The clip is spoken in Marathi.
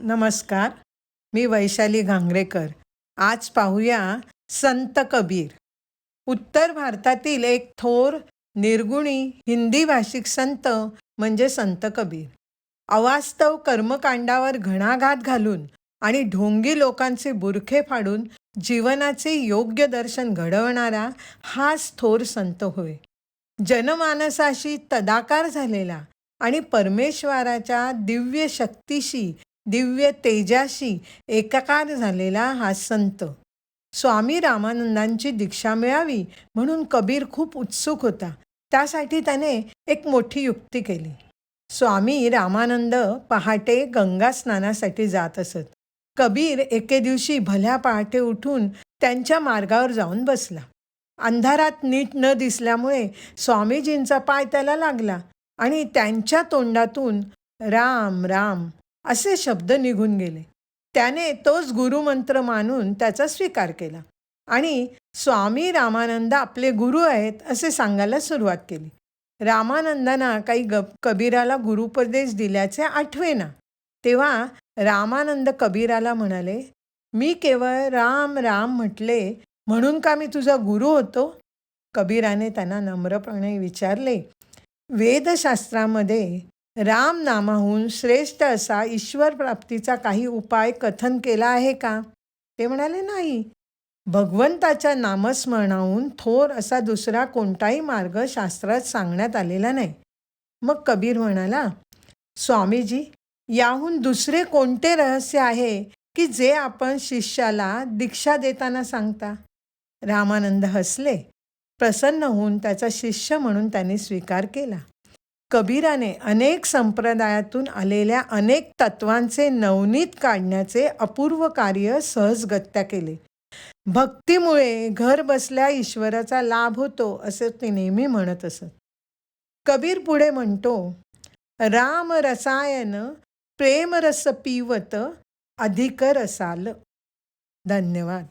नमस्कार. मी वैशाली घांगरेकर. आज पाहूया संत कबीर. उत्तर भारतातील एक थोर निर्गुणी हिंदी भाषिक संत म्हणजे संत कबीर. अवास्तव कर्मकांडावर घणाघात घालून आणि ढोंगी लोकांचे बुरखे फाडून जीवनाचे योग्य दर्शन घडवणारा हाच थोर संत होय. जनमानसाशी तदाकार झालेला आणि परमेश्वराच्या दिव्य शक्तीशी, दिव्य तेजाशी एकाकार झालेला हा संत. स्वामी रामानंदांची दीक्षा मिळावी म्हणून कबीर खूप उत्सुक होता. त्यासाठी त्याने एक मोठी युक्ती केली. स्वामी रामानंद पहाटे गंगा स्नानासाठी जात असत. कबीर एके दिवशी भल्या पहाटे उठून त्यांच्या मार्गावर जाऊन बसला. अंधारात नीट न दिसल्यामुळे स्वामीजींचा पाय त्याला लागला आणि त्यांच्या तोंडातून राम राम असे शब्द निघून गेले. त्याने तोच गुरुमंत्र मानून त्याचा स्वीकार केला आणि स्वामी रामानंद आपले गुरु आहेत असे सांगायला सुरुवात केली. रामानंदांना काही कबीराला गुरुपदेश दिल्याचे आठवेना. तेव्हा रामानंद कबीराला म्हणाले, मी केवळ राम राम म्हटले म्हणून का मी तुझा गुरु होतो? कबीराने त्यांना नम्रपणे विचारले, वेदशास्त्रामध्ये राम नामाहून श्रेष्ठ असा ईश्वर प्राप्तीचा काही उपाय कथन केला आहे का? ते म्हणाले, नाही. भगवंताच्या नामस्मरणाहून थोर असा दुसरा कोणताही मार्ग शास्त्रात सांगण्यात आलेला नाही. मग कबीर म्हणाला, स्वामीजी, याहून दुसरे कोणते रहस्य आहे की जे आपण शिष्याला दीक्षा देताना सांगता? रामानंद हसले. प्रसन्न होऊन त्याचा शिष्य म्हणून त्यांनी स्वीकार केला. कबीराने अनेक संप्रदायातून आलेल्या अनेक तत्वांचे नवनीत काढण्याचे अपूर्व कार्य सहजगत्या केले. भक्तीमुळे घर बसल्या ईश्वराचा लाभ होतो असे ते नेहमी म्हणत असत. कबीर पुढे म्हणतो, राम रसायन प्रेम रस पिवत अधिक रसाल. धन्यवाद.